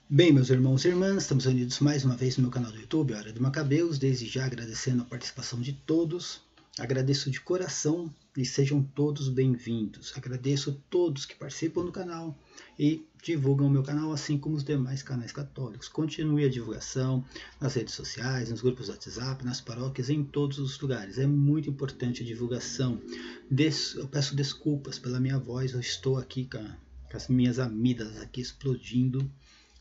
Bem, meus irmãos e irmãs, estamos unidos mais uma vez no meu canal do YouTube, Hora do Macabeus, desde já agradecendo a participação de todos, agradeço de coração e sejam todos bem-vindos. Agradeço a todos que participam do canal e divulgam o meu canal, assim como os demais canais católicos. Continue a divulgação nas redes sociais, nos grupos do WhatsApp, nas paróquias, em todos os lugares. É muito importante a divulgação. Eu peço desculpas pela minha voz, eu estou aqui com as minhas amidas aqui explodindo.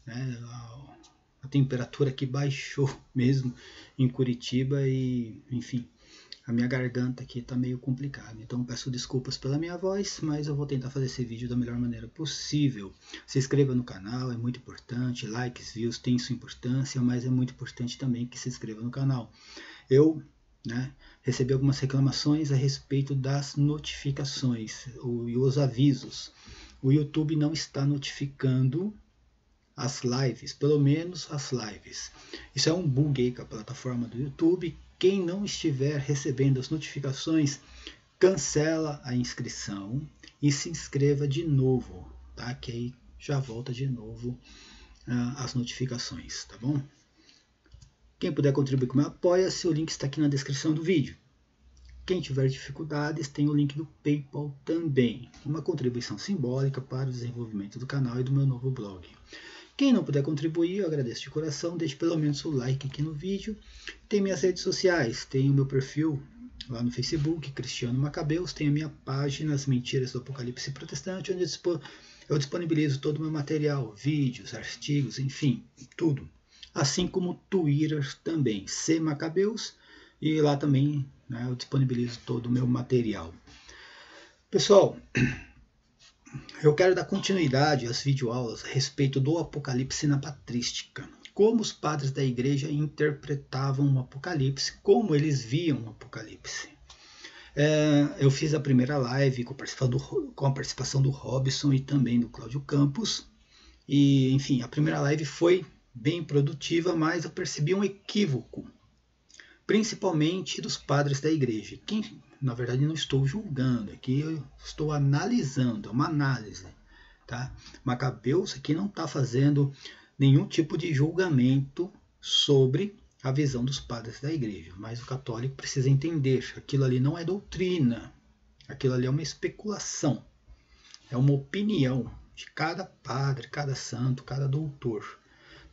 A temperatura aqui baixou mesmo em Curitiba e, enfim, a minha garganta aqui está meio complicada. Então peço desculpas pela minha voz, mas eu vou tentar fazer esse vídeo da melhor maneira possível. Se inscreva no canal, é muito importante. Likes, views tem sua importância, mas é muito importante também que se inscreva no canal. Eu recebi algumas reclamações a respeito das notificações e os avisos. O YouTube não está notificando as lives, pelo menos as lives. Isso é um bug aí com a plataforma do YouTube. Quem não estiver recebendo as notificações, cancela a inscrição e se inscreva de novo, tá? Que aí já volta de novo as notificações, tá bom? Quem puder contribuir com o meu apoia-se, o link está aqui na descrição do vídeo. Quem tiver dificuldades, tem o link do PayPal também. Uma contribuição simbólica para o desenvolvimento do canal e do meu novo blog. Quem não puder contribuir, eu agradeço de coração, deixe pelo menos o like aqui no vídeo. Tem minhas redes sociais, tem o meu perfil lá no Facebook, Cristiano Macabeus, tem a minha página, As Mentiras do Apocalipse Protestante, onde eu disponibilizo todo o meu material, vídeos, artigos, enfim, tudo. Assim como o Twitter também, C Macabeus, e lá também eu disponibilizo todo o meu material. Pessoal, eu quero dar continuidade às videoaulas a respeito do Apocalipse na patrística. Como os padres da igreja interpretavam o Apocalipse, como eles viam o Apocalipse. Eu fiz a primeira live com a participação do Robson e também do Cláudio Campos. E, enfim, a primeira live foi bem produtiva, mas eu percebi um equívoco, principalmente dos padres da igreja. Na verdade, não estou julgando, aqui eu estou analisando, é uma análise. Tá? Macabeus aqui não está fazendo nenhum tipo de julgamento sobre a visão dos padres da igreja, mas o católico precisa entender, aquilo ali não é doutrina, aquilo ali é uma especulação, é uma opinião de cada padre, cada santo, cada doutor.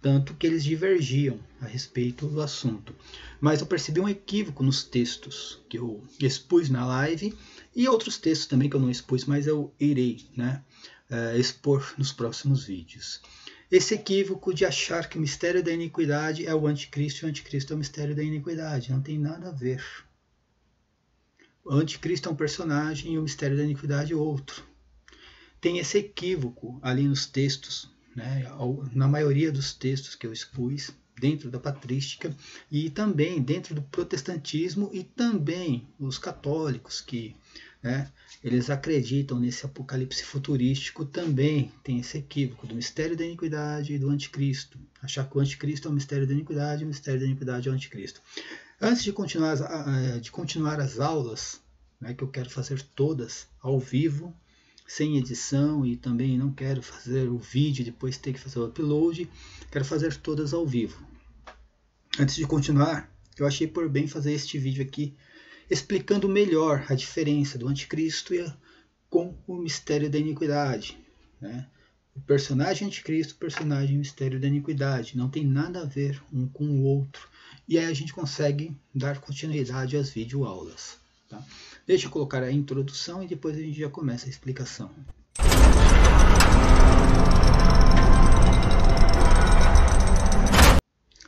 Tanto que eles divergiam a respeito do assunto. Mas eu percebi um equívoco nos textos que eu expus na live e outros textos também que eu não expus, mas eu irei expor nos próximos vídeos. Esse equívoco de achar que o mistério da iniquidade é o anticristo e o anticristo é o mistério da iniquidade. Não tem nada a ver. O anticristo é um personagem e o mistério da iniquidade é outro. Tem esse equívoco ali nos textos, na maioria dos textos que eu expus, dentro da patrística e também dentro do protestantismo e também os católicos que eles acreditam nesse apocalipse futurístico também tem esse equívoco do mistério da iniquidade e do anticristo. Achar que o anticristo é o mistério da iniquidade e o mistério da iniquidade é o anticristo. Antes de continuar as aulas, que eu quero fazer todas ao vivo, sem edição, e também não quero fazer o vídeo e depois ter que fazer o upload, quero fazer todas ao vivo. Antes de continuar, eu achei por bem fazer este vídeo aqui, explicando melhor a diferença do anticristo com o mistério da iniquidade. O personagem anticristo, o personagem mistério da iniquidade, não tem nada a ver um com o outro, e aí a gente consegue dar continuidade às videoaulas. Tá? Deixa eu colocar a introdução e depois a gente já começa a explicação.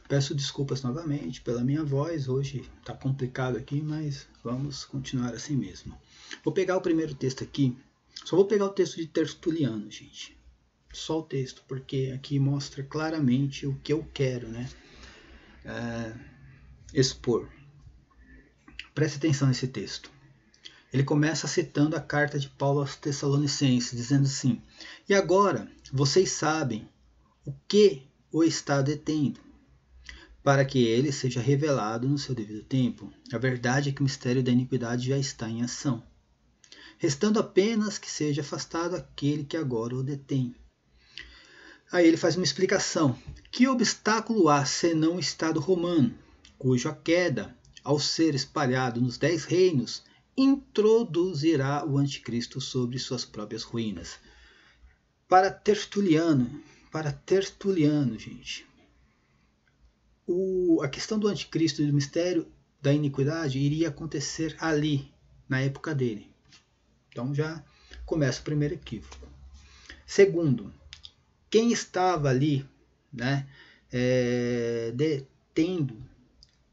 Peço desculpas novamente pela minha voz, hoje está complicado aqui, mas vamos continuar assim mesmo. Vou pegar o primeiro texto aqui, só vou pegar o texto de Tertuliano, gente. Só o texto, porque aqui mostra claramente o que eu quero expor. Preste atenção nesse texto. Ele começa citando a carta de Paulo aos Tessalonicenses, dizendo assim: e agora vocês sabem o que o está detendo, para que ele seja revelado no seu devido tempo. A verdade é que o mistério da iniquidade já está em ação, restando apenas que seja afastado aquele que agora o detém. Aí ele faz uma explicação. Que obstáculo há senão o Estado romano, cuja queda, ao ser espalhado nos 10 reinos, introduzirá o anticristo sobre suas próprias ruínas? Para Tertuliano, gente, a questão do anticristo e do mistério da iniquidade iria acontecer ali, na época dele. Então já começa o primeiro equívoco. Segundo, quem estava ali, né, detendo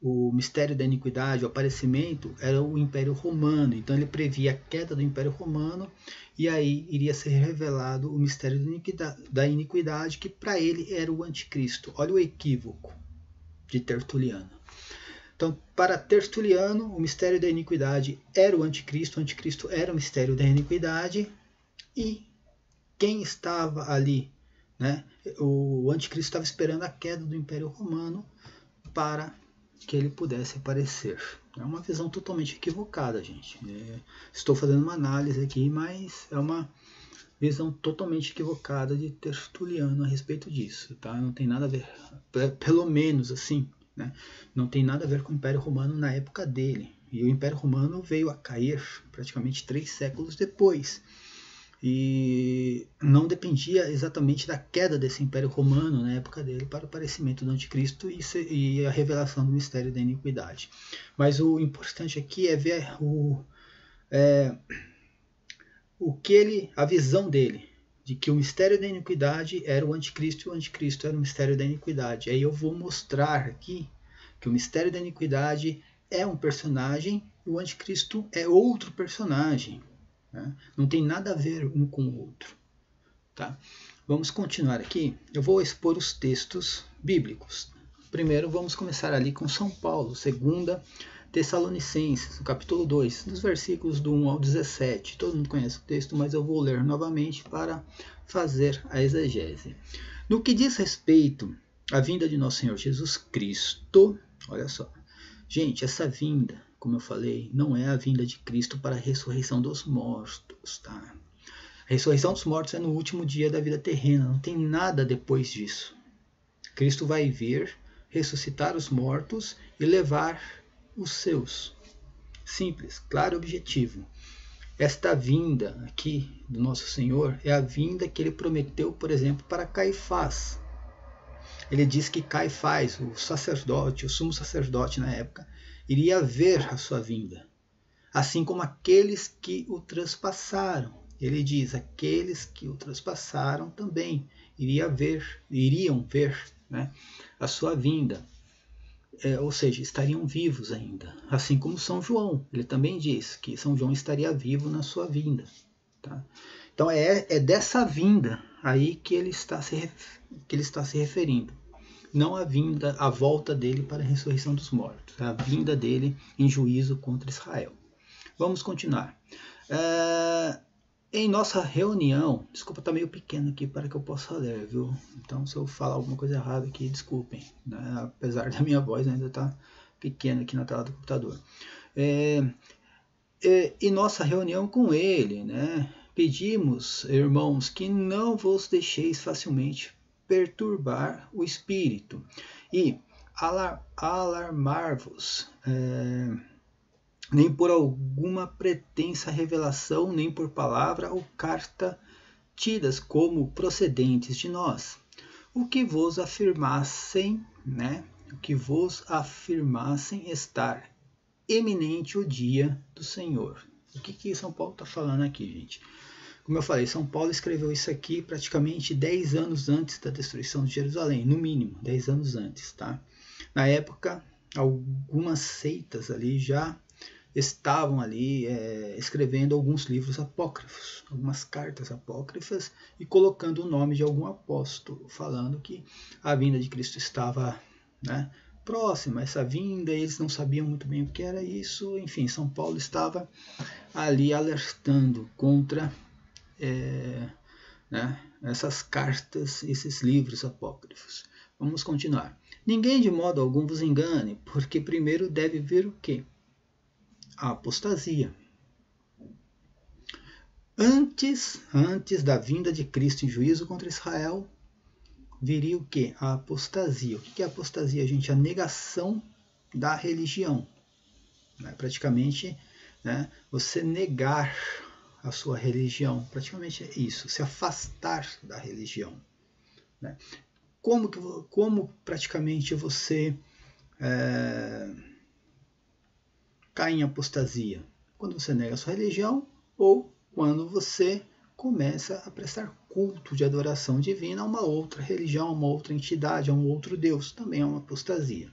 o mistério da iniquidade, o aparecimento, era o Império Romano. Então ele previa a queda do Império Romano e aí iria ser revelado o mistério da iniquidade, que para ele era o anticristo. Olha o equívoco de Tertuliano. Então, para Tertuliano, o mistério da iniquidade era o anticristo era o mistério da iniquidade, e quem estava ali, né? O anticristo estava esperando a queda do Império Romano para que ele pudesse aparecer. É uma visão totalmente equivocada, gente. Estou fazendo uma análise aqui, mas é uma visão totalmente equivocada de Tertuliano a respeito disso, tá? Não tem nada a ver, pelo menos assim, né? Não tem nada a ver com o Império Romano na época dele. E o Império Romano veio a cair praticamente 3 séculos depois. E não dependia exatamente da queda desse Império Romano na época dele para o aparecimento do Anticristo e a revelação do mistério da iniquidade. Mas o importante aqui é ver a visão dele, de que o mistério da iniquidade era o Anticristo e o Anticristo era o mistério da iniquidade. Aí eu vou mostrar aqui que o mistério da iniquidade é um personagem e o Anticristo é outro personagem. Né? Não tem nada a ver um com o outro. Tá? Vamos continuar aqui. Eu vou expor os textos bíblicos. Primeiro vamos começar ali com São Paulo, 2 Tessalonicenses, no capítulo 2, dos versículos do 1 ao 17. Todo mundo conhece o texto, mas eu vou ler novamente para fazer a exegese. No que diz respeito à vinda de nosso Senhor Jesus Cristo, olha só. Gente, essa vinda, como eu falei, não é a vinda de Cristo para a ressurreição dos mortos, tá? A ressurreição dos mortos é no último dia da vida terrena, não tem nada depois disso. Cristo vai vir, ressuscitar os mortos e levar os seus. Simples, claro e objetivo. Esta vinda aqui do nosso Senhor é a vinda que ele prometeu, por exemplo, para Caifás. Ele diz que Caifás, o sacerdote, o sumo sacerdote na época, iria ver a sua vinda, assim como aqueles que o transpassaram. Ele diz, aqueles que o transpassaram também iriam ver, né, a sua vinda. Ou seja, estariam vivos ainda. Assim como São João, ele também diz que São João estaria vivo na sua vinda. Tá? Então é dessa vinda aí que ele está se referindo. Não a volta dele para a ressurreição dos mortos, a vinda dele em juízo contra Israel. Vamos continuar. Em nossa reunião, desculpa, está meio pequeno aqui para que eu possa ler, viu? Então, se eu falar alguma coisa errada aqui, desculpem, né? Apesar da minha voz ainda está pequena aqui na tela do computador. Em nossa reunião com ele, né? Pedimos, irmãos, que não vos deixeis facilmente perturbar o espírito e alarmar-vos, nem por alguma pretensa revelação, nem por palavra ou carta tidas como procedentes de nós, o que vos afirmassem, né? O que vos afirmassem estar eminente o dia do Senhor. O que São Paulo está falando aqui, gente? Como eu falei, São Paulo escreveu isso aqui praticamente 10 anos antes da destruição de Jerusalém, no mínimo, 10 anos antes. Tá? Na época, algumas seitas ali já estavam ali escrevendo alguns livros apócrifos, algumas cartas apócrifas, e colocando o nome de algum apóstolo, falando que a vinda de Cristo estava, né, próxima, essa vinda, eles não sabiam muito bem o que era isso. Enfim, São Paulo estava ali alertando contra né, essas cartas, esses livros apócrifos. Vamos continuar. Ninguém de modo algum vos engane, porque primeiro deve vir o quê? A apostasia. Antes da vinda de Cristo em juízo contra Israel, viria o quê? A apostasia. O que é apostasia, gente? A negação da religião. Praticamente, né, você negar a sua religião. Praticamente é isso, se afastar da religião. Né? Como praticamente você cai em apostasia? Quando você nega a sua religião ou quando você começa a prestar culto de adoração divina a uma outra religião, a uma outra entidade, a um outro Deus. Também é uma apostasia.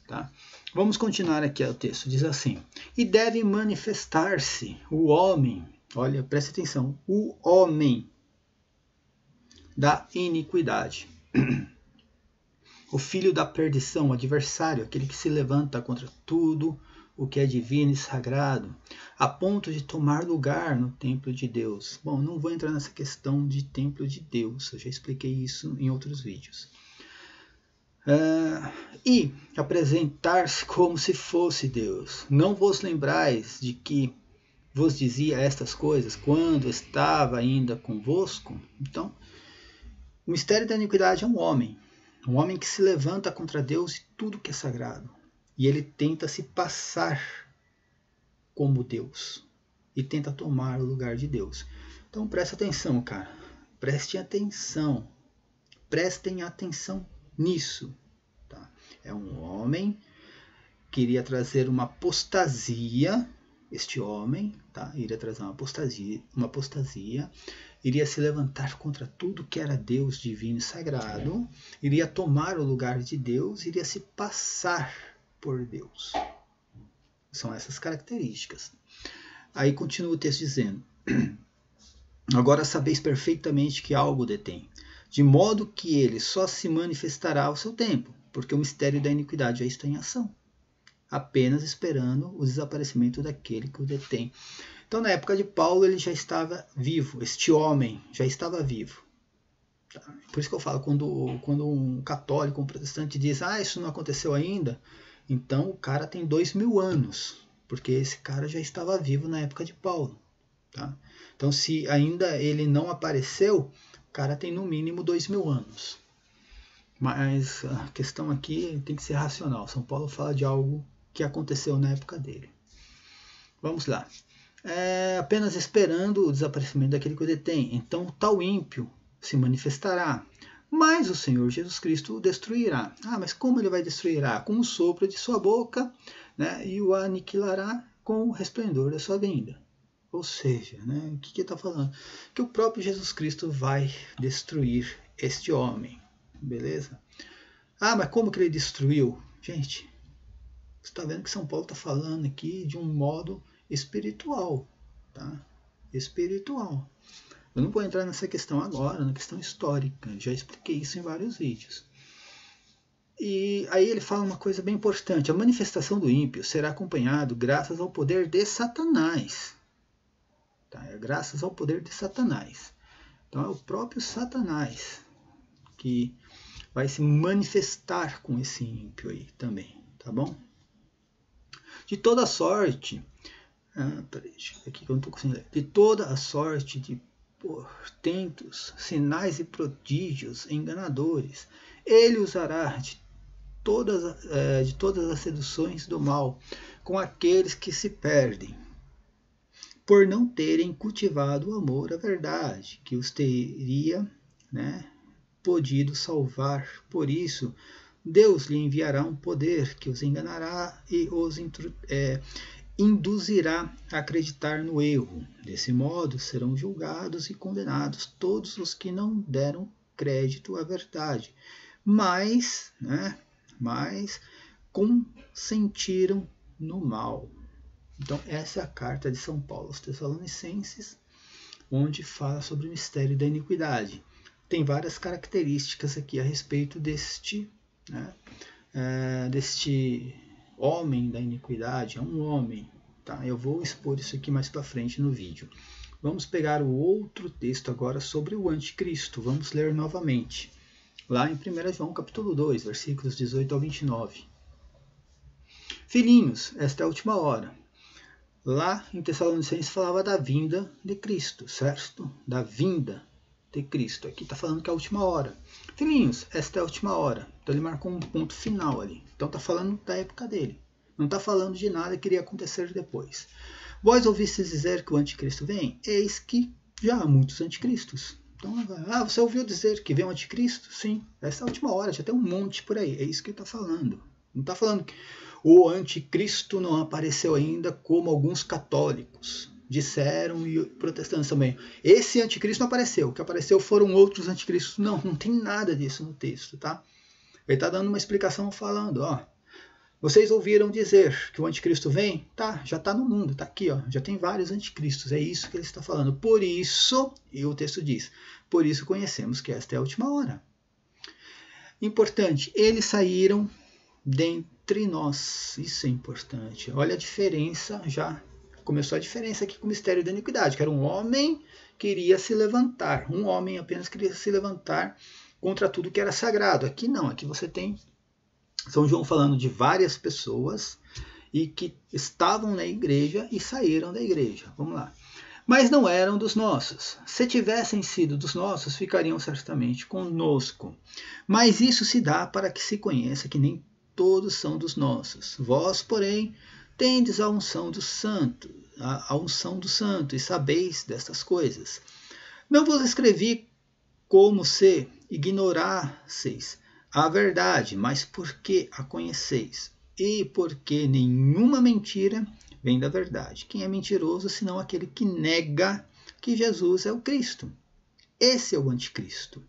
Tá? Vamos continuar aqui o texto. Diz assim: e deve manifestar-se o homem, olha, preste atenção, o homem da iniquidade, o filho da perdição, o adversário, aquele que se levanta contra tudo o que é divino e sagrado, a ponto de tomar lugar no templo de Deus. Bom, não vou entrar nessa questão de templo de Deus, eu já expliquei isso em outros vídeos. E apresentar-se como se fosse Deus. Não vos lembrais de que vos dizia estas coisas quando estava ainda convosco? Então, o mistério da iniquidade é um homem que se levanta contra Deus e tudo que é sagrado. E ele tenta se passar como Deus. E tenta tomar o lugar de Deus. Então presta atenção, cara. Prestem atenção. Prestem atenção nisso. Tá? É um homem que iria trazer uma apostasia. Este homem, tá? Iria trazer uma apostasia. Iria se levantar contra tudo que era Deus divino e sagrado. Iria tomar o lugar de Deus. Iria se passar por Deus. São essas características. Aí continua o texto dizendo: agora sabeis perfeitamente que algo detém, de modo que ele só se manifestará ao seu tempo, porque o mistério da iniquidade já está em ação, apenas esperando o desaparecimento daquele que o detém. Então, na época de Paulo, ele já estava vivo, este homem já estava vivo. Por isso que eu falo, quando um católico, um protestante diz, isso não aconteceu ainda, então o cara tem 2000 anos, porque esse cara já estava vivo na época de Paulo. Tá? Então, se ainda ele não apareceu, o cara tem no mínimo 2000 anos. Mas a questão aqui tem que ser racional. São Paulo fala de algo que aconteceu na época dele. Vamos lá. Apenas esperando o desaparecimento daquele que o detém. Então, tal ímpio se manifestará, mas o Senhor Jesus Cristo o destruirá. Mas como ele vai destruirá? Com o sopro de sua boca, né, e o aniquilará com o resplendor da sua vinda. Ou seja, né, o que está falando? Que o próprio Jesus Cristo vai destruir este homem. Beleza? Mas como que ele destruiu? Gente, você está vendo que São Paulo está falando aqui de um modo espiritual. Tá? Espiritual. Eu não vou entrar nessa questão agora, na questão histórica. Já expliquei isso em vários vídeos. E aí ele fala uma coisa bem importante. A manifestação do ímpio será acompanhado graças ao poder de Satanás. Tá? É graças ao poder de Satanás. Então é o próprio Satanás que vai se manifestar com esse ímpio aí também. Tá bom? De toda sorte... peraí, aqui que eu não estou conseguindo ler. De toda a sorte de portentos, sinais e prodígios enganadores, ele usará de todas as seduções do mal com aqueles que se perdem, por não terem cultivado o amor à verdade, que os teria, né, podido salvar. Por isso, Deus lhe enviará um poder que os enganará e os induzirá a acreditar no erro. Desse modo, serão julgados e condenados todos os que não deram crédito à verdade, mas consentiram no mal. Então, essa é a carta de São Paulo aos Tessalonicenses, onde fala sobre o mistério da iniquidade. Tem várias características aqui a respeito deste homem da iniquidade. É um homem. Tá? Eu vou expor isso aqui mais para frente no vídeo. Vamos pegar o outro texto agora sobre o anticristo. Vamos ler novamente. Lá em 1 João capítulo 2, versículos 18 ao 29. Filhinhos, esta é a última hora. Lá em Tessalonicenses falava da vinda de Cristo, certo? Da vinda de Cristo. Aqui está falando que é a última hora. Filhinhos, esta é a última hora. Então ele marcou um ponto final ali. Então está falando da época dele. Não está falando de nada que iria acontecer depois. Vós ouvistes dizer que o anticristo vem? Eis que já há muitos anticristos. Então, você ouviu dizer que vem o anticristo? Sim, essa é a última hora, já tem um monte por aí. É isso que ele está falando. Não está falando que o anticristo não apareceu ainda, como alguns católicos disseram, e protestantes também. Esse anticristo não apareceu. O que apareceu foram outros anticristos. Não tem nada disso no texto, tá? Ele está dando uma explicação falando, vocês ouviram dizer que o anticristo vem? Tá, já está no mundo, está aqui, já tem vários anticristos, é isso que ele está falando. Por isso, e o texto diz, por isso conhecemos que esta é a última hora. Importante, eles saíram dentre nós, isso é importante. Olha a diferença, já começou a diferença aqui com o mistério da iniquidade, que era um homem que iria se levantar, um homem apenas queria se levantar contra tudo que era sagrado. Aqui não, aqui você tem São João falando de várias pessoas e que estavam na igreja e saíram da igreja. Vamos lá. Mas não eram dos nossos. Se tivessem sido dos nossos, ficariam certamente conosco. Mas isso se dá para que se conheça que nem todos são dos nossos. Vós, porém, tendes a unção do santo, e sabeis destas coisas. Não vos escrevi como se ignorasseis a verdade, mas porque a conheceis, e porque nenhuma mentira vem da verdade. Quem é mentiroso, senão aquele que nega que Jesus é o Cristo? Esse é o anticristo,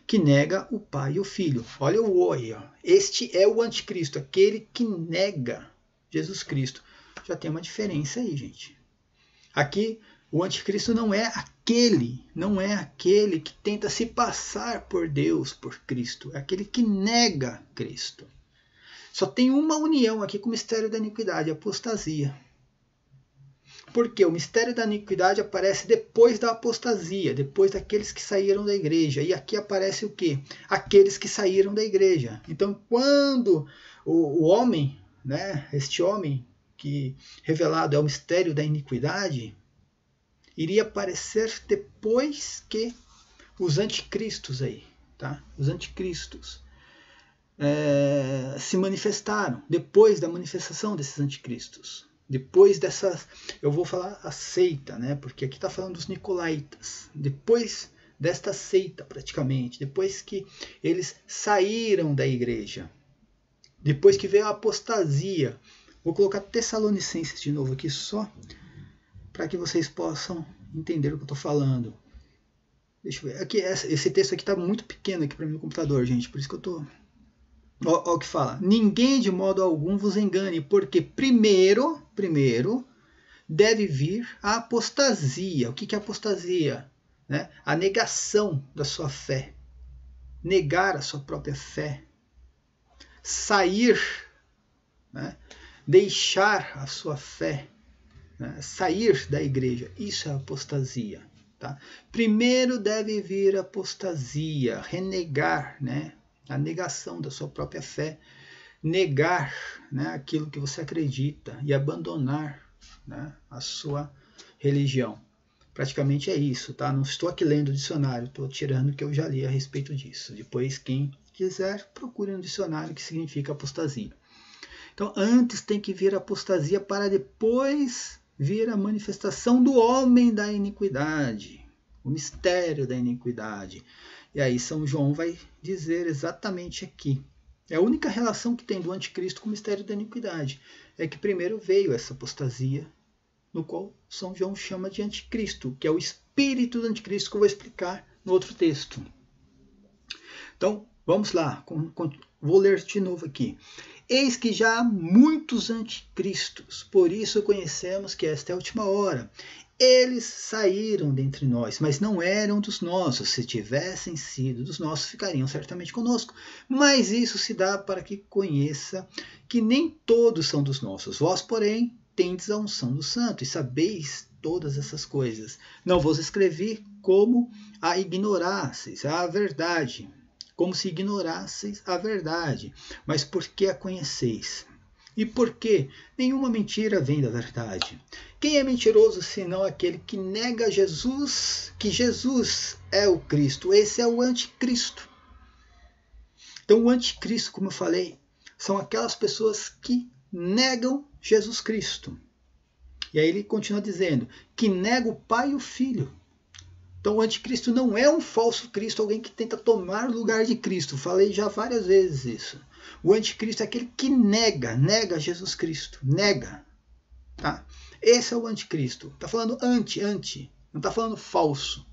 que nega o Pai e o Filho. Olha o oi, este é o anticristo, aquele que nega Jesus Cristo. Já tem uma diferença aí, gente. Aqui, o anticristo não é aquele que tenta se passar por Deus, por Cristo. É aquele que nega Cristo. Só tem uma união aqui com o mistério da iniquidade, a apostasia. Porque o mistério da iniquidade aparece depois da apostasia, depois daqueles que saíram da igreja. E aqui aparece o quê? Aqueles que saíram da igreja. Então, quando o homem, este homem que revelado é o mistério da iniquidade, iria aparecer depois que os anticristos aí, tá? Os anticristos se manifestaram, depois da manifestação desses anticristos. Depois dessa, eu vou falar a seita, porque aqui está falando dos nicolaítas. Depois desta seita, praticamente, depois que eles saíram da igreja, depois que veio a apostasia. Vou colocar Tessalonicenses de novo aqui só para que vocês possam entender o que eu estou falando. Deixa eu ver. Aqui, esse texto aqui está muito pequeno aqui para mim no computador, gente. Por isso que eu estou... Olha o que fala. Ninguém de modo algum vos engane, porque primeiro deve vir a apostasia. O que é apostasia? A negação da sua fé. Negar a sua própria fé. Sair, deixar a sua fé. Sair da igreja, isso é apostasia. Tá? Primeiro deve vir a apostasia, renegar, a negação da sua própria fé, negar aquilo que você acredita e abandonar a sua religião. Praticamente é isso, tá? Não estou aqui lendo o dicionário, estou tirando o que eu já li a respeito disso. Depois, quem quiser, procure no dicionário o que significa apostasia. Então, antes tem que vir a apostasia para depois vir a manifestação do homem da iniquidade, o mistério da iniquidade. E aí São João vai dizer exatamente aqui. É a única relação que tem do anticristo com o mistério da iniquidade. É que primeiro veio essa apostasia, no qual São João chama de anticristo, que é o espírito do anticristo que eu vou explicar no outro texto. Então, vamos lá. Vou ler de novo aqui. Eis que já há muitos anticristos, por isso conhecemos que esta é a última hora. Eles saíram dentre nós, mas não eram dos nossos. Se tivessem sido dos nossos, ficariam certamente conosco. Mas isso se dá para que conheça que nem todos são dos nossos. Vós, porém, tendes a unção do santo e sabeis todas essas coisas. Não vos escrevi como a ignorasseis a verdade, como se ignorasseis a verdade, mas porque a conheceis, E por quê? Nenhuma mentira vem da verdade. Quem é mentiroso senão aquele que nega Jesus, que Jesus é o Cristo? Esse é o anticristo. Então o anticristo, como eu falei, são aquelas pessoas que negam Jesus Cristo. E aí ele continua dizendo que nega o Pai e o Filho. Então o anticristo não é um falso Cristo, alguém que tenta tomar o lugar de Cristo. Falei já várias vezes isso. O anticristo é aquele que nega Jesus Cristo. Nega. Tá? Esse é o anticristo. Está falando anti. Não está falando falso.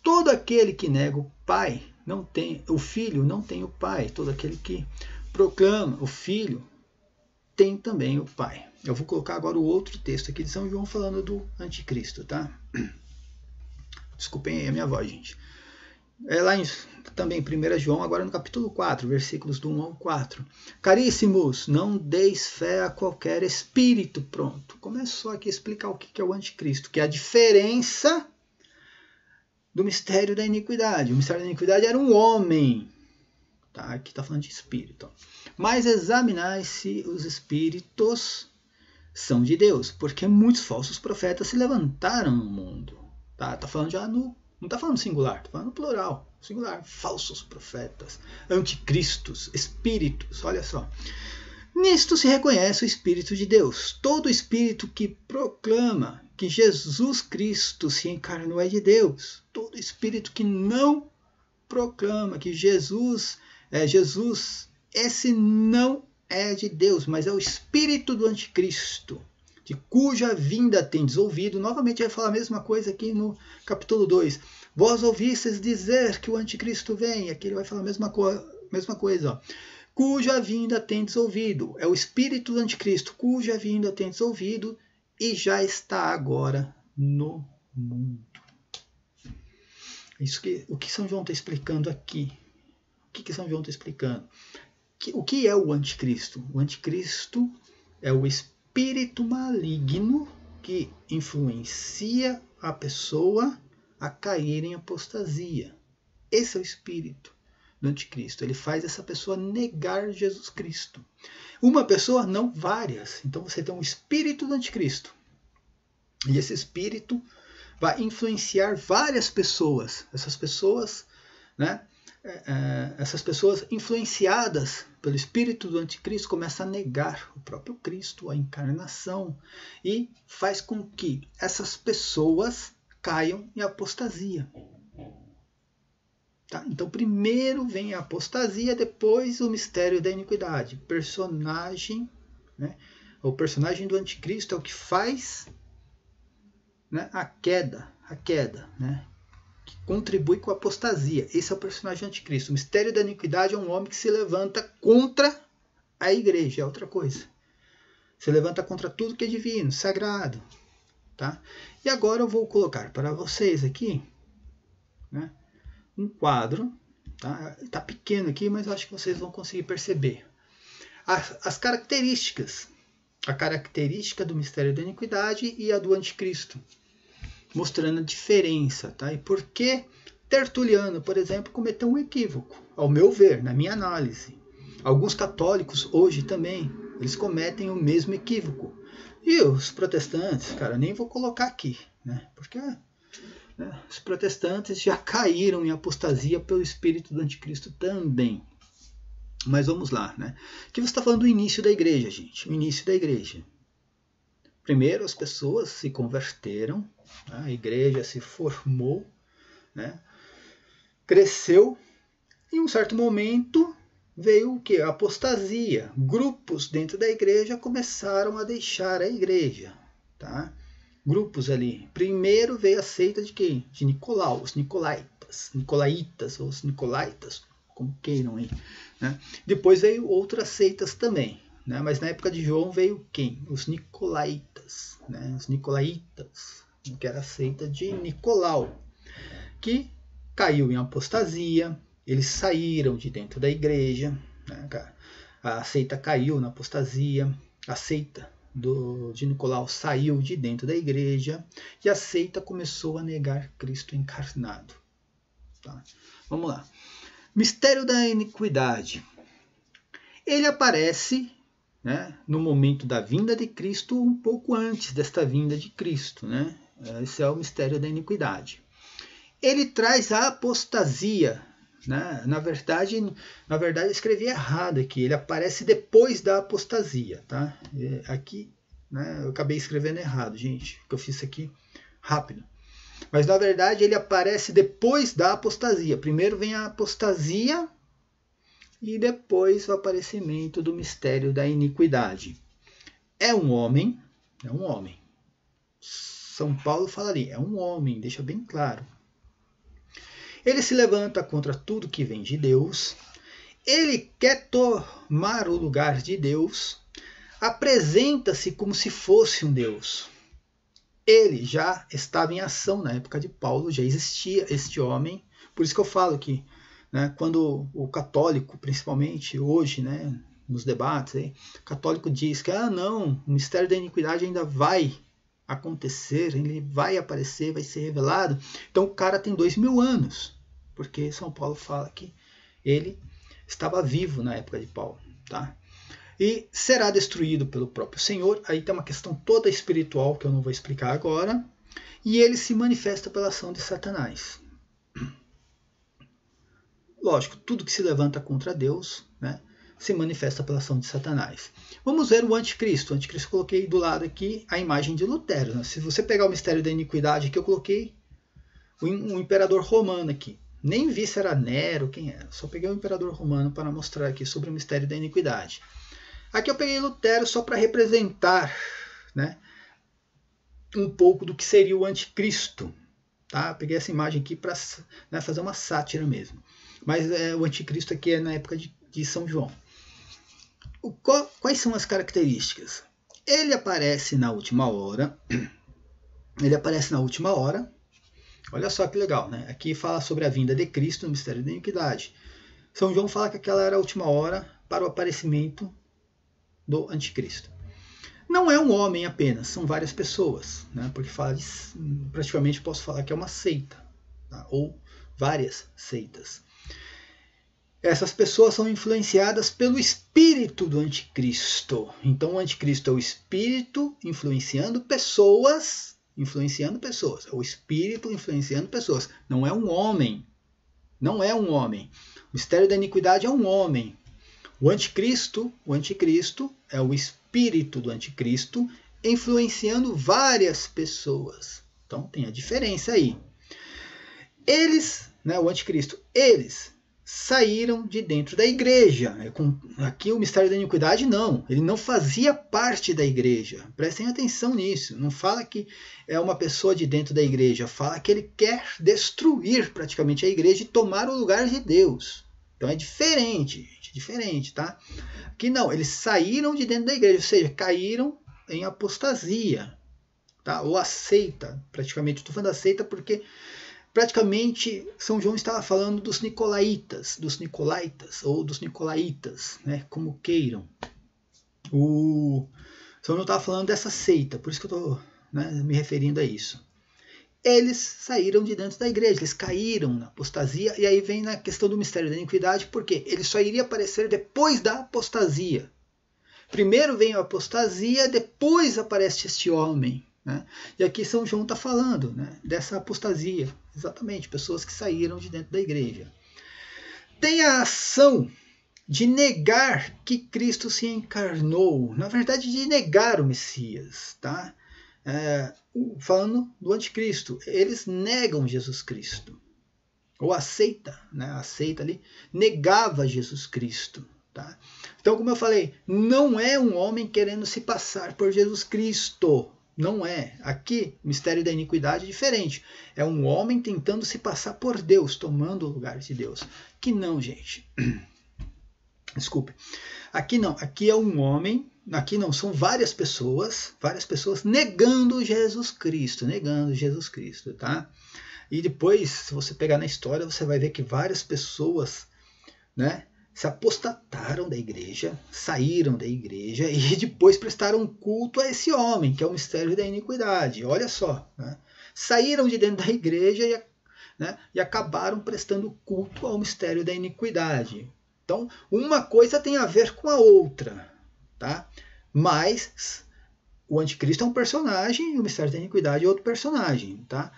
Todo aquele que nega o Pai, não tem, o Filho não tem o Pai. Todo aquele que proclama o Filho tem também o Pai. Eu vou colocar agora o outro texto aqui de São João falando do anticristo, tá? Desculpem aí a minha voz, gente. É lá também 1 João, agora no capítulo 4, versículos do 1 ao 4. Caríssimos, não deis fé a qualquer espírito. Pronto. Começou aqui a explicar o que é o anticristo, que é a diferença do mistério da iniquidade. O mistério da iniquidade era um homem. Tá? Aqui está falando de espírito. Mas examinai se os espíritos são de Deus, porque muitos falsos profetas se levantaram no mundo. Tá falando já no... Não está falando singular, está falando plural. Singular, falsos profetas, anticristos, espíritos, olha só. Nisto se reconhece o Espírito de Deus. Todo espírito que proclama que Jesus Cristo se encarnou é de Deus. Todo espírito que não proclama que Jesus é Jesus, esse não é de Deus, mas é o espírito do anticristo, de cuja vinda tendes ouvido. Novamente vai falar a mesma coisa aqui no capítulo 2. Vós ouvistes dizer que o anticristo vem. Aqui ele vai falar a mesma coisa. Ó. Cuja vinda tendes ouvido. É o espírito do anticristo, cuja vinda tendes ouvido e já está agora no mundo. O que São João está explicando aqui? O que São João está explicando? O que é o anticristo? O anticristo é o espírito maligno que influencia a pessoa a cair em apostasia. Esse é o espírito do anticristo. Ele faz essa pessoa negar Jesus Cristo. Uma pessoa, não várias. Então você tem um espírito do anticristo. E esse espírito vai influenciar várias pessoas. Essas pessoas, né? Essas pessoas influenciadas pelo espírito do anticristo começam a negar o próprio Cristo, a encarnação, e faz com que essas pessoas caiam em apostasia. Tá? Então primeiro vem a apostasia, depois o mistério da iniquidade. Personagem, né? O personagem do anticristo é o que faz, né, a queda, né? Que contribui com a apostasia. Esse é o personagem do anticristo. O mistério da iniquidade é um homem que se levanta contra a igreja, é outra coisa. Se levanta contra tudo que é divino, sagrado. Tá? E agora eu vou colocar para vocês aqui, né, um quadro. Tá pequeno aqui, mas eu acho que vocês vão conseguir perceber. As características. A característica do mistério da iniquidade e a do anticristo. Mostrando a diferença, tá? E por que Tertuliano, por exemplo, cometeu um equívoco, ao meu ver, na minha análise. Alguns católicos hoje também, eles cometem o mesmo equívoco. E os protestantes, cara, nem vou colocar aqui, né? Porque os protestantes já caíram em apostasia pelo espírito do anticristo também. Mas vamos lá, né? Aqui você está falando do início da igreja, gente. O início da igreja. Primeiro as pessoas se converteram, a igreja se formou, né? Cresceu, e em um certo momento veio o quê? A apostasia. Grupos dentro da igreja começaram a deixar a igreja. Tá? Grupos ali. Primeiro veio a seita de quem? De Nicolau, os Nicolaitas, ou os Nicolaitas, como queiram aí. Né? Depois veio outras seitas também. Né? Mas na época de João veio quem? Os Nicolaitas. Né? Os Nicolaitas, que era a seita de Nicolau, que caiu em apostasia. Eles saíram de dentro da igreja. Né? A seita caiu na apostasia. A seita de Nicolau saiu de dentro da igreja. E a seita começou a negar Cristo encarnado. Tá? Vamos lá. Mistério da iniquidade. Ele aparece né, no momento da vinda de Cristo, um pouco antes desta vinda de Cristo. Né? Esse é o mistério da iniquidade. Ele traz a apostasia. Né? Na verdade, eu escrevi errado aqui. Ele aparece depois da apostasia. Tá? Aqui, né, eu acabei escrevendo errado, gente, porque eu fiz isso aqui rápido. Mas, na verdade, ele aparece depois da apostasia. Primeiro vem a apostasia e depois o aparecimento do mistério da iniquidade. É um homem. São Paulo fala ali, é um homem, deixa bem claro. Ele se levanta contra tudo que vem de Deus. Ele quer tomar o lugar de Deus. Apresenta-se como se fosse um Deus. Ele já estava em ação na época de Paulo, já existia este homem. Por isso que eu falo que, né, quando o católico, principalmente hoje, né, nos debates, o católico diz que não, o mistério da iniquidade ainda vai acontecer, ele vai aparecer, vai ser revelado. Então o cara tem 2000 anos, porque São Paulo fala que ele estava vivo na época de Paulo. Tá? E será destruído pelo próprio Senhor. Aí tem uma questão toda espiritual que eu não vou explicar agora. E ele se manifesta pela ação de Satanás. Lógico, tudo que se levanta contra Deus, né, se manifesta pela ação de Satanás. Vamos ver o anticristo. O anticristo eu coloquei do lado aqui a imagem de Lutero. Né? Se você pegar o mistério da iniquidade aqui, eu coloquei um imperador romano aqui. Nem vi se era Nero, quem era. Só peguei o imperador romano para mostrar aqui sobre o mistério da iniquidade. Aqui eu peguei Lutero só para representar, né, um pouco do que seria o anticristo. Tá? Peguei essa imagem aqui para, né, fazer uma sátira mesmo. Mas o anticristo aqui é na época de São João. Quais são as características? Ele aparece na última hora. Olha só que legal, né? Aqui fala sobre a vinda de Cristo no mistério da iniquidade. São João fala que aquela era a última hora para o aparecimento do anticristo. Não é um homem apenas, são várias pessoas, né? Porque fala de, praticamente posso falar que é uma seita, tá? Ou várias seitas. Essas pessoas são influenciadas pelo espírito do anticristo. Então o anticristo é o espírito influenciando pessoas. É o espírito influenciando pessoas. Não é um homem. O mistério da iniquidade é um homem. O anticristo é o espírito do anticristo influenciando várias pessoas. Então tem a diferença aí. Eles, né, o anticristo, eles saíram de dentro da igreja. Aqui o mistério da iniquidade não. Ele não fazia parte da igreja. Prestem atenção nisso. Não fala que é uma pessoa de dentro da igreja. Fala que ele quer destruir praticamente a igreja e tomar o lugar de Deus. Então é diferente, gente, diferente, tá? Aqui não, eles saíram de dentro da igreja, ou seja, caíram em apostasia, tá? Ou a seita, praticamente. Estou falando da seita porque praticamente São João estava falando dos nicolaítas, ou dos nicolaítas, né? Como queiram. São João estava falando dessa seita, por isso que eu estou, né, me referindo a isso. Eles saíram de dentro da igreja, eles caíram na apostasia, e aí vem na questão do mistério da iniquidade, porque ele só iria aparecer depois da apostasia. Primeiro vem a apostasia, depois aparece este homem. Né? E aqui São João está falando, né, dessa apostasia, exatamente, pessoas que saíram de dentro da igreja. Tem a ação de negar que Cristo se encarnou, na verdade de negar o Messias, tá? Falando do anticristo, eles negam Jesus Cristo, ou a seita, né? A seita ali negava Jesus Cristo, tá? Então, como eu falei, não é um homem querendo se passar por Jesus Cristo, não é. Aqui, o mistério da iniquidade é diferente, é um homem tentando se passar por Deus, tomando o lugar de Deus. Aqui não, gente, desculpe, aqui não, aqui é um homem. Aqui não, são várias pessoas negando Jesus Cristo, tá? E depois, se você pegar na história, você vai ver que várias pessoas, né, se apostataram da igreja, saíram da igreja e depois prestaram culto a esse homem, que é o mistério da iniquidade. Olha só, né? Saíram de dentro da igreja e acabaram prestando culto ao mistério da iniquidade. Então, uma coisa tem a ver com a outra. tá? Mas o anticristo é um personagem e o mistério da iniquidade é outro personagem, tá?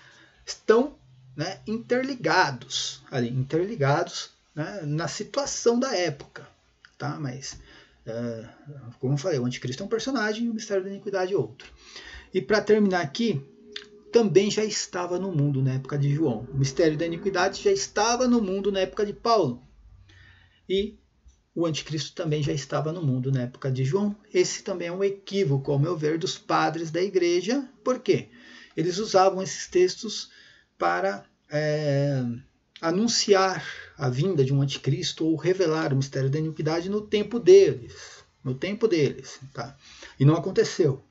Estão, né, interligados, né, na situação da época, tá? Mas, como eu falei, o anticristo é um personagem e o mistério da iniquidade é outro. E para terminar aqui, também já estava no mundo na época de João. O mistério da iniquidade já estava no mundo na época de Paulo. E o anticristo também já estava no mundo na época de João. Esse também é um equívoco, ao meu ver, dos padres da igreja. Por quê? Eles usavam esses textos para anunciar a vinda de um anticristo ou revelar o mistério da iniquidade no tempo deles. Tá? E não aconteceu.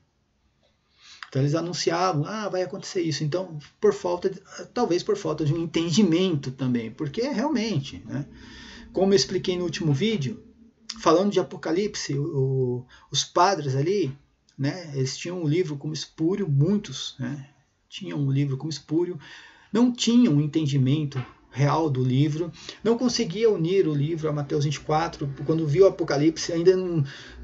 Então eles anunciavam, vai acontecer isso. Então, talvez por falta de um entendimento também, porque realmente, né? Como eu expliquei no último vídeo, falando de Apocalipse, os padres ali, né, eles tinham um livro como espúrio, muitos, né, tinham um livro como espúrio, não tinham um entendimento real do livro, não conseguia unir o livro a Mateus 24, quando viu o Apocalipse ainda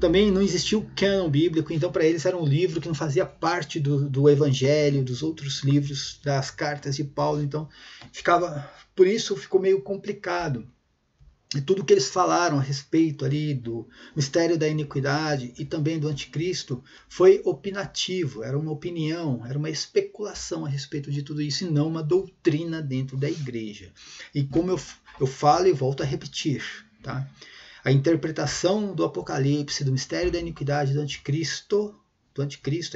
também não existia o cânon bíblico, então para eles era um livro que não fazia parte do Evangelho, dos outros livros, das cartas de Paulo, então por isso ficou meio complicado. E tudo que eles falaram a respeito ali do mistério da iniquidade e também do anticristo foi opinativo, era uma opinião, era uma especulação a respeito de tudo isso e não uma doutrina dentro da igreja. E como eu falo e volto a repetir, tá? A interpretação do Apocalipse, do mistério da iniquidade do anticristo,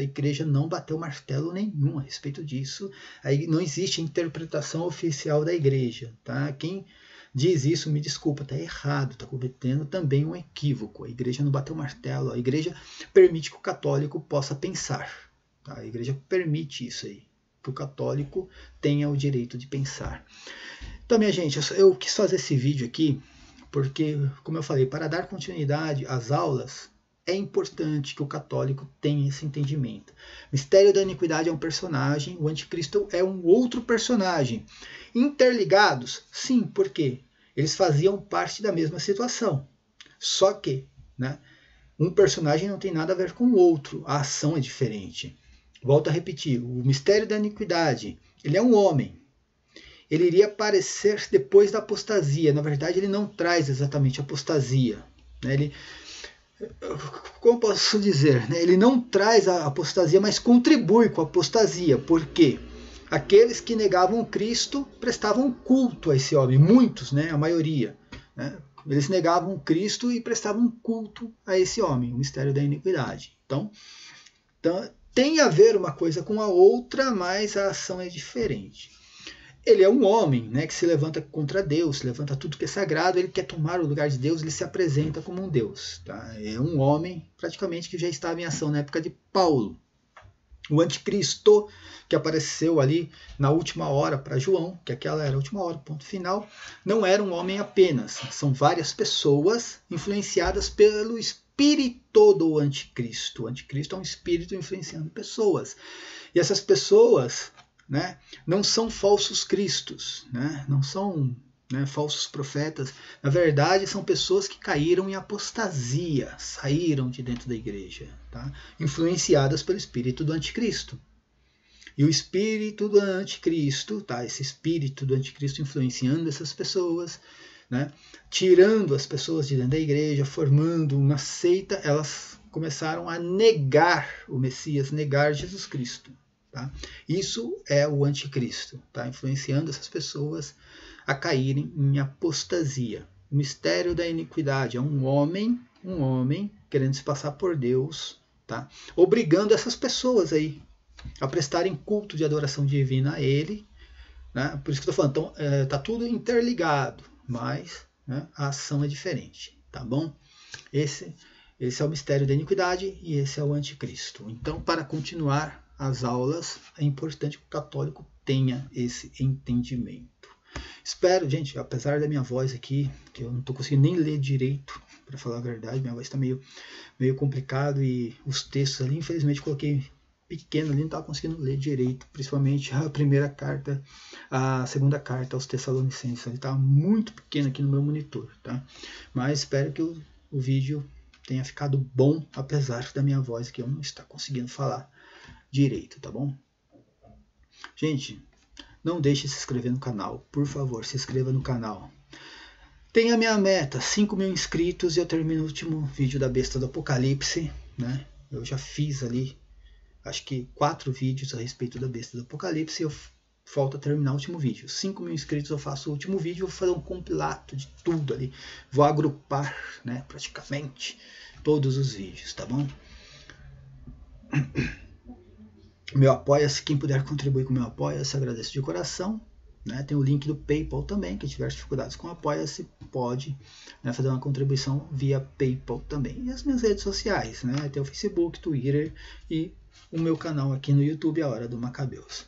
a igreja não bateu martelo nenhum a respeito disso. Aí não existe interpretação oficial da igreja, tá? Quem diz isso, me desculpa, está errado, está cometendo também um equívoco. A igreja não bateu martelo, a igreja permite que o católico possa pensar. Tá? A igreja permite isso aí, que o católico tenha o direito de pensar. Então, minha gente, eu quis fazer esse vídeo aqui porque, como eu falei, para dar continuidade às aulas, é importante que o católico tenha esse entendimento. O mistério da iniquidade é um personagem, o anticristo é um outro personagem. Interligados? Sim, porque eles faziam parte da mesma situação. Só que, né, um personagem não tem nada a ver com o outro, a ação é diferente. Volto a repetir, o mistério da iniquidade, ele é um homem. Ele iria aparecer depois da apostasia. Na verdade, ele não traz exatamente a apostasia. Né? Como posso dizer? Né? Ele não traz a apostasia, mas contribui com a apostasia. Por quê? Aqueles que negavam Cristo prestavam culto a esse homem. Muitos, né? A maioria. Né? Eles negavam Cristo e prestavam culto a esse homem, o mistério da iniquidade. Então tem a ver uma coisa com a outra, mas a ação é diferente. Ele é um homem, né, que se levanta contra Deus, se levanta tudo que é sagrado, ele quer tomar o lugar de Deus, ele se apresenta como um Deus. Tá? É um homem praticamente que já estava em ação na época de Paulo. O anticristo, que apareceu ali na última hora para João, que aquela era a última hora, ponto final, não era um homem apenas. São várias pessoas influenciadas pelo espírito do anticristo. O anticristo é um espírito influenciando pessoas. E essas pessoas... né, não são falsos cristos, né, não são, né, falsos profetas. Na verdade, são pessoas que caíram em apostasia, saíram de dentro da igreja, tá, influenciadas pelo espírito do anticristo. E o espírito do anticristo, tá, esse espírito do anticristo influenciando essas pessoas, né, tirando as pessoas de dentro da igreja, formando uma seita, elas começaram a negar o Messias, negar Jesus Cristo. Tá? Isso é o anticristo, tá? Influenciando essas pessoas a caírem em apostasia. O mistério da iniquidade é um homem querendo se passar por Deus, tá? Obrigando essas pessoas aí a prestarem culto de adoração divina a ele. Né? Por isso que eu estou falando, então, tá tudo interligado, mas, né, a ação é diferente, tá bom? Esse é o mistério da iniquidade e esse é o anticristo. Então, para continuar as aulas, é importante que o católico tenha esse entendimento. Espero, gente, apesar da minha voz aqui, que eu não estou conseguindo nem ler direito, para falar a verdade, minha voz está meio complicado e os textos ali, infelizmente, coloquei pequeno ali, não estava conseguindo ler direito, principalmente a primeira carta, a segunda carta aos Tessalonicenses, ele estava muito pequeno aqui no meu monitor, tá? Mas espero que o vídeo tenha ficado bom, apesar da minha voz que eu não estar conseguindo falar direito, tá bom? Gente, não deixe de se inscrever no canal, por favor, se inscreva no canal. Tem a minha meta, 5.000 inscritos e eu termino o último vídeo da Besta do Apocalipse, né? Eu já fiz ali, acho que 4 vídeos a respeito da Besta do Apocalipse e falta terminar o último vídeo. 5.000 inscritos eu faço o último vídeo, vou fazer um compilado de tudo ali. Vou agrupar, né, praticamente todos os vídeos, tá bom? Meu Apoia-se, quem puder contribuir com o meu Apoia-se, agradeço de coração. Né? Tem o link do PayPal também, quem tiver dificuldades com o Apoia-se pode, né, fazer uma contribuição via PayPal também. E as minhas redes sociais, né? Tem o Facebook, Twitter e o meu canal aqui no YouTube, A Hora do Macabeus.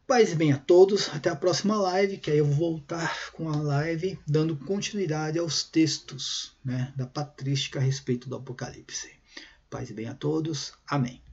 Paz e bem a todos, até a próxima live, que aí eu vou voltar com a live dando continuidade aos textos, né, da patrística a respeito do Apocalipse. Paz e bem a todos, amém.